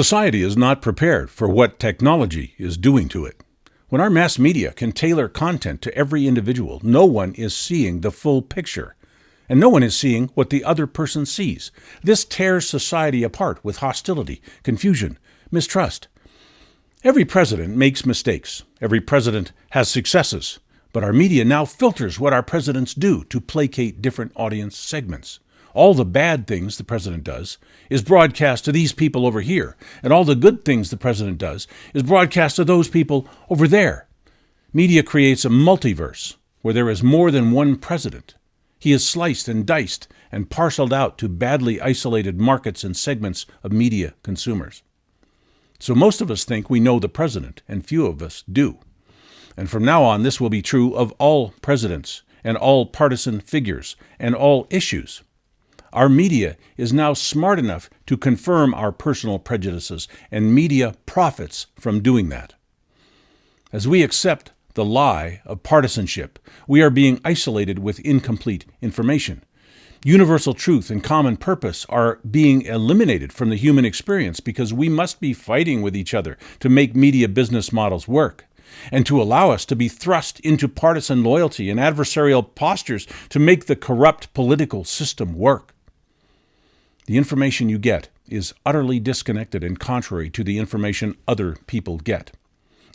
Society is not prepared for what technology is doing to it. When our mass media can tailor content to every individual, no one is seeing the full picture, and no one is seeing what the other person sees. This tears society apart with hostility, confusion, mistrust. Every president makes mistakes. Every president has successes. But our media now filters what our presidents do to placate different audience segments. All the bad things the president does is broadcast to these people over here, and all the good things the president does is broadcast to those people over there. Media creates a multiverse where there is more than one president. He is sliced and diced and parceled out to badly isolated markets and segments of media consumers. So most of us think we know the president, and few of us do. And from now on, this will be true of all presidents and all partisan figures and all issues. Our media is now smart enough to confirm our personal prejudices, and media profits from doing that. As we accept the lie of partisanship, we are being isolated with incomplete information. Universal truth and common purpose are being eliminated from the human experience because we must be fighting with each other to make media business models work, and to allow us to be thrust into partisan loyalty and adversarial postures to make the corrupt political system work. The information you get is utterly disconnected and contrary to the information other people get,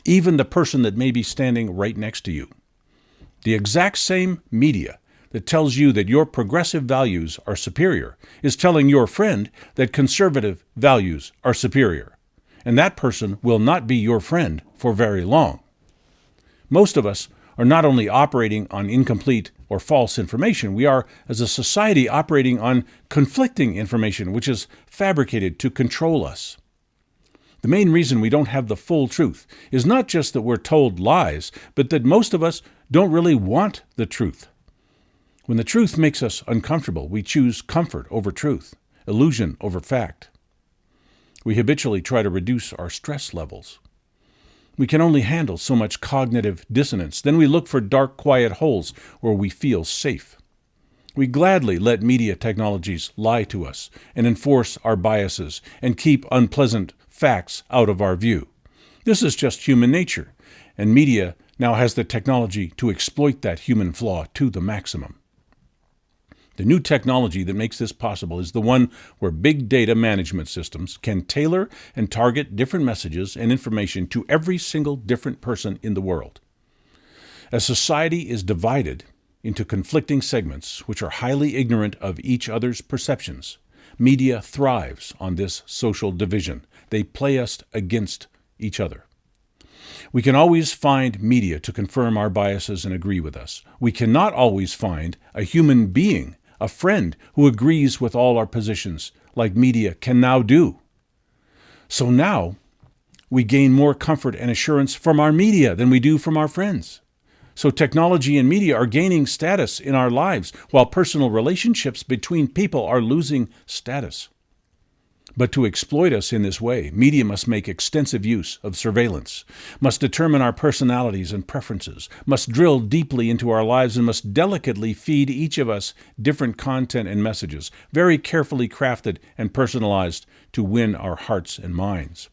even the person that may be standing right next to you. The exact same media that tells you that your progressive values are superior is telling your friend that conservative values are superior, and that person will not be your friend for very long. Most of us are not only operating on incomplete or false information, we are, as a society, operating on conflicting information, which is fabricated to control us. The main reason we don't have the full truth is not just that we're told lies, but that most of us don't really want the truth. When the truth makes us uncomfortable, we choose comfort over truth, illusion over fact. We habitually try to reduce our stress levels. We can only handle so much cognitive dissonance. Then we look for dark, quiet holes where we feel safe. We gladly let media technologies lie to us and enforce our biases and keep unpleasant facts out of our view. This is just human nature, and media now has the technology to exploit that human flaw to the maximum. The new technology that makes this possible is the one where big data management systems can tailor and target different messages and information to every single different person in the world. As society is divided into conflicting segments which are highly ignorant of each other's perceptions, media thrives on this social division. They play us against each other. We can always find media to confirm our biases and agree with us. We cannot always find a human being, a friend who agrees with all our positions, like media can now do. So now, we gain more comfort and assurance from our media than we do from our friends. So technology and media are gaining status in our lives, while personal relationships between people are losing status. But to exploit us in this way, media must make extensive use of surveillance, must determine our personalities and preferences, must drill deeply into our lives, and must delicately feed each of us different content and messages, very carefully crafted and personalized to win our hearts and minds.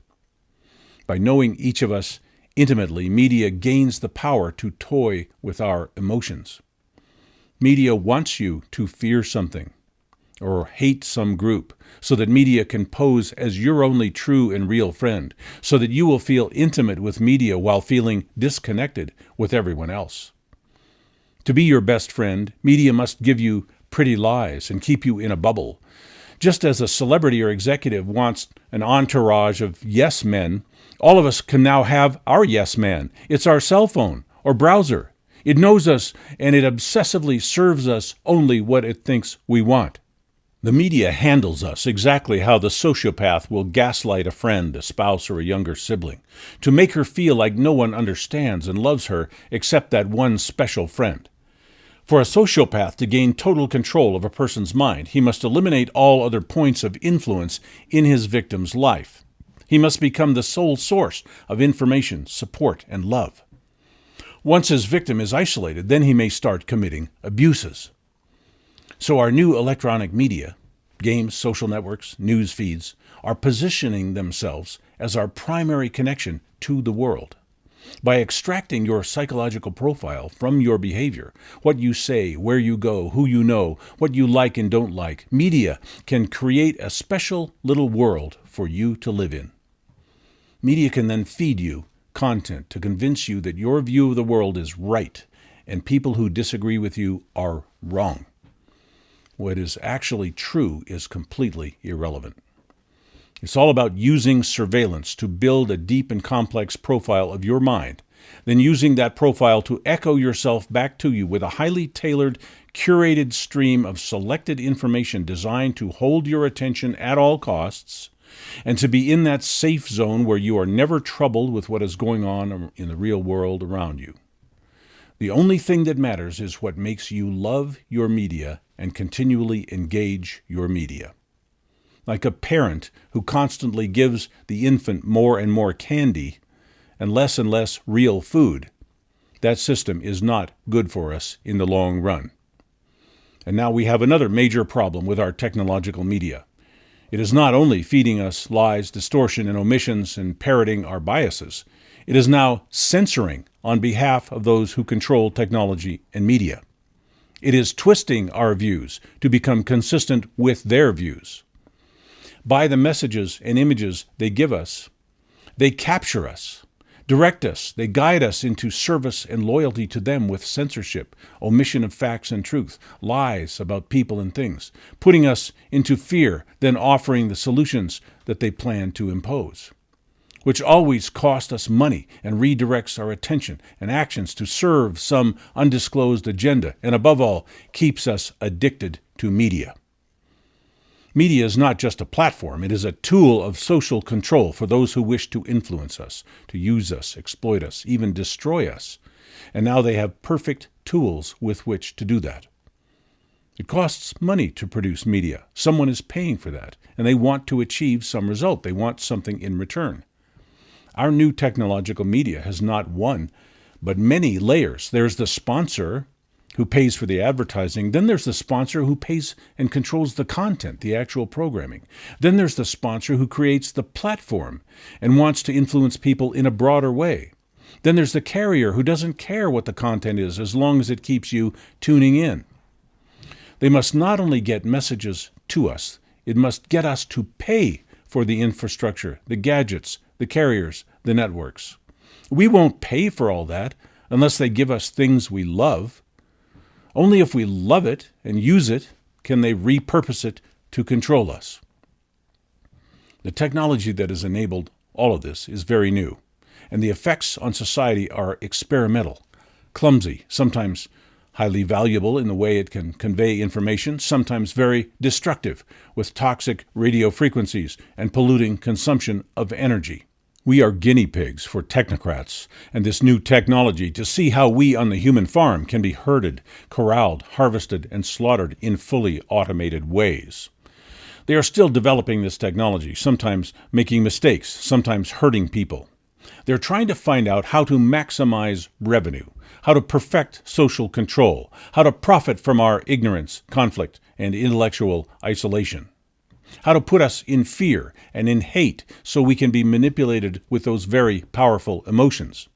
By knowing each of us intimately, media gains the power to toy with our emotions. Media wants you to fear something or hate some group, so that media can pose as your only true and real friend, so that you will feel intimate with media while feeling disconnected with everyone else. To be your best friend, media must give you pretty lies and keep you in a bubble. Just as a celebrity or executive wants an entourage of yes men, all of us can now have our yes man. It's our cell phone or browser. It knows us, and it obsessively serves us only what it thinks we want. The media handles us exactly how the sociopath will gaslight a friend, a spouse, or a younger sibling, to make her feel like no one understands and loves her except that one special friend. For a sociopath to gain total control of a person's mind, he must eliminate all other points of influence in his victim's life. He must become the sole source of information, support, and love. Once his victim is isolated, then he may start committing abuses. So our new electronic media, games, social networks, news feeds, are positioning themselves as our primary connection to the world. By extracting your psychological profile from your behavior, what you say, where you go, who you know, what you like and don't like, media can create a special little world for you to live in. Media can then feed you content to convince you that your view of the world is right and people who disagree with you are wrong. What is actually true is completely irrelevant. It's all about using surveillance to build a deep and complex profile of your mind, then using that profile to echo yourself back to you with a highly tailored, curated stream of selected information designed to hold your attention at all costs and to be in that safe zone where you are never troubled with what is going on in the real world around you. The only thing that matters is what makes you love your media and continually engage your media. Like a parent who constantly gives the infant more and more candy and less real food, that system is not good for us in the long run. And now we have another major problem with our technological media. It is not only feeding us lies, distortion, and omissions and parroting our biases, it is now censoring on behalf of those who control technology and media. It is twisting our views to become consistent with their views. By the messages and images they give us, they capture us, direct us, they guide us into service and loyalty to them with censorship, omission of facts and truth, lies about people and things, putting us into fear, then offering the solutions that they plan to impose, which always cost us money and redirects our attention and actions to serve some undisclosed agenda, and above all, keeps us addicted to media. Media is not just a platform, it is a tool of social control for those who wish to influence us, to use us, exploit us, even destroy us. And now they have perfect tools with which to do that. It costs money to produce media. Someone is paying for that, and they want to achieve some result. They want something in return. Our new technological media has not one, but many layers. There's the sponsor who pays for the advertising. Then there's the sponsor who pays and controls the content, the actual programming. Then there's the sponsor who creates the platform and wants to influence people in a broader way. Then there's the carrier who doesn't care what the content is as long as it keeps you tuning in. They must not only get messages to us, it must get us to pay for the infrastructure, the gadgets, the carriers, the networks. We won't pay for all that unless they give us things we love. Only if we love it and use it can they repurpose it to control us. The technology that has enabled all of this is very new, and the effects on society are experimental, clumsy, sometimes highly valuable in the way it can convey information, sometimes very destructive with toxic radio frequencies and polluting consumption of energy. We are guinea pigs for technocrats and this new technology to see how we on the human farm can be herded, corralled, harvested, and slaughtered in fully automated ways. They are still developing this technology, sometimes making mistakes, sometimes hurting people. They're trying to find out how to maximize revenue, how to perfect social control, how to profit from our ignorance, conflict, and intellectual isolation. How to put us in fear and in hate so we can be manipulated with those very powerful emotions.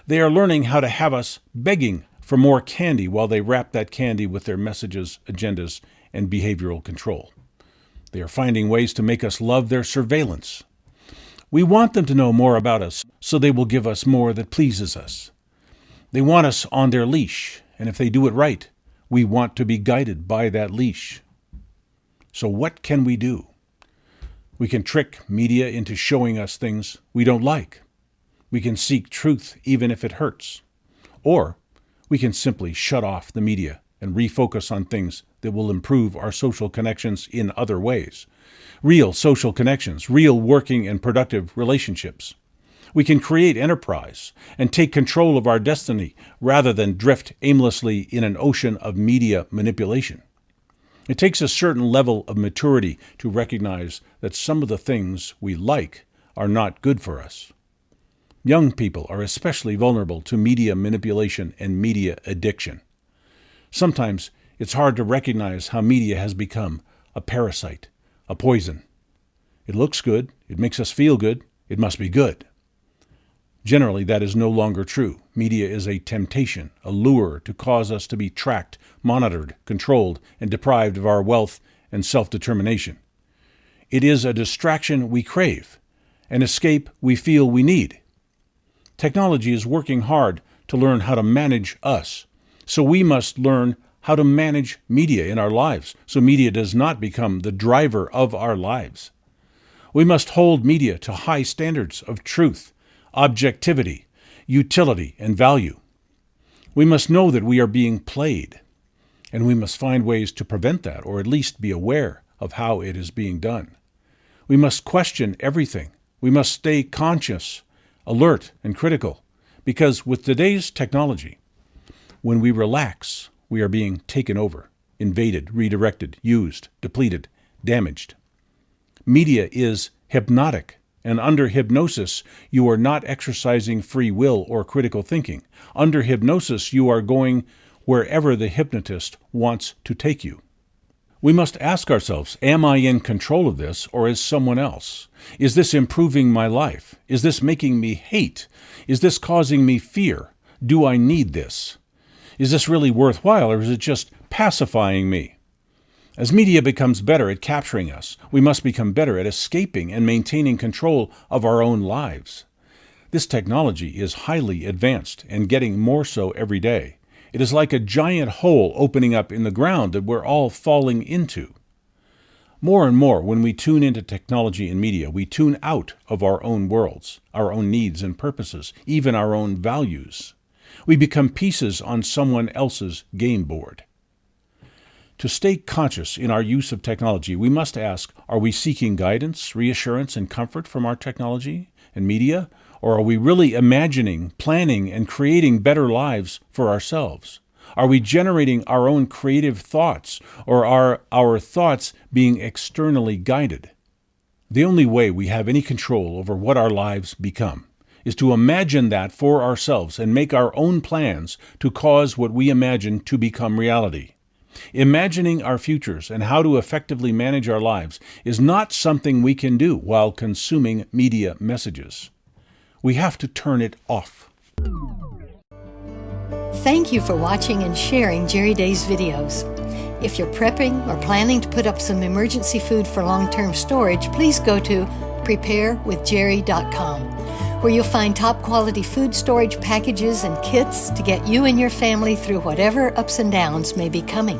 They are learning how to have us begging for more candy while they wrap that candy with their messages, agendas, and behavioral control. They are finding ways to make us love their surveillance. We want them to know more about us, so they will give us more that pleases us. They want us on their leash, and if they do it right, we want to be guided by that leash. So what can we do? We can trick media into showing us things we don't like. We can seek truth even if it hurts. Or we can simply shut off the media and refocus on things that will improve our social connections in other ways. Real social connections, real working and productive relationships. We can create enterprise and take control of our destiny rather than drift aimlessly in an ocean of media manipulation. It takes a certain level of maturity to recognize that some of the things we like are not good for us. Young people are especially vulnerable to media manipulation and media addiction. Sometimes it's hard to recognize how media has become a parasite, a poison. It looks good. It makes us feel good. It must be good. Generally, that is no longer true. Media is a temptation, a lure to cause us to be tracked, monitored, controlled, and deprived of our wealth and self-determination. It is a distraction we crave, an escape we feel we need. Technology is working hard to learn how to manage us, so we must learn how to manage media in our lives, so media does not become the driver of our lives. We must hold media to high standards of truth, objectivity, utility, and value. We must know that we are being played, and we must find ways to prevent that, or at least be aware of how it is being done. We must question everything. We must stay conscious, alert, and critical, because with today's technology, when we relax, we are being taken over, invaded, redirected, used, depleted, damaged. Media is hypnotic, and under hypnosis, you are not exercising free will or critical thinking. Under hypnosis, you are going wherever the hypnotist wants to take you. We must ask ourselves, am I in control of this, or is someone else? Is this improving my life? Is this making me hate? Is this causing me fear? Do I need this? Is this really worthwhile, or is it just pacifying me? As media becomes better at capturing us, we must become better at escaping and maintaining control of our own lives. This technology is highly advanced and getting more so every day. It is like a giant hole opening up in the ground that we're all falling into. More and more, when we tune into technology and media, we tune out of our own worlds, our own needs and purposes, even our own values. We become pieces on someone else's game board. To stay conscious in our use of technology, we must ask, are we seeking guidance, reassurance, and comfort from our technology and media? Or are we really imagining, planning, and creating better lives for ourselves? Are we generating our own creative thoughts, or are our thoughts being externally guided? The only way we have any control over what our lives become is to imagine that for ourselves and make our own plans to cause what we imagine to become reality. Imagining our futures and how to effectively manage our lives is not something we can do while consuming media messages. We have to turn it off. Thank you for watching and sharing Jerry Day's videos. If you're prepping or planning to put up some emergency food for long-term storage, please go to preparewithjerry.com, where you'll find top-quality food storage packages and kits to get you and your family through whatever ups and downs may be coming.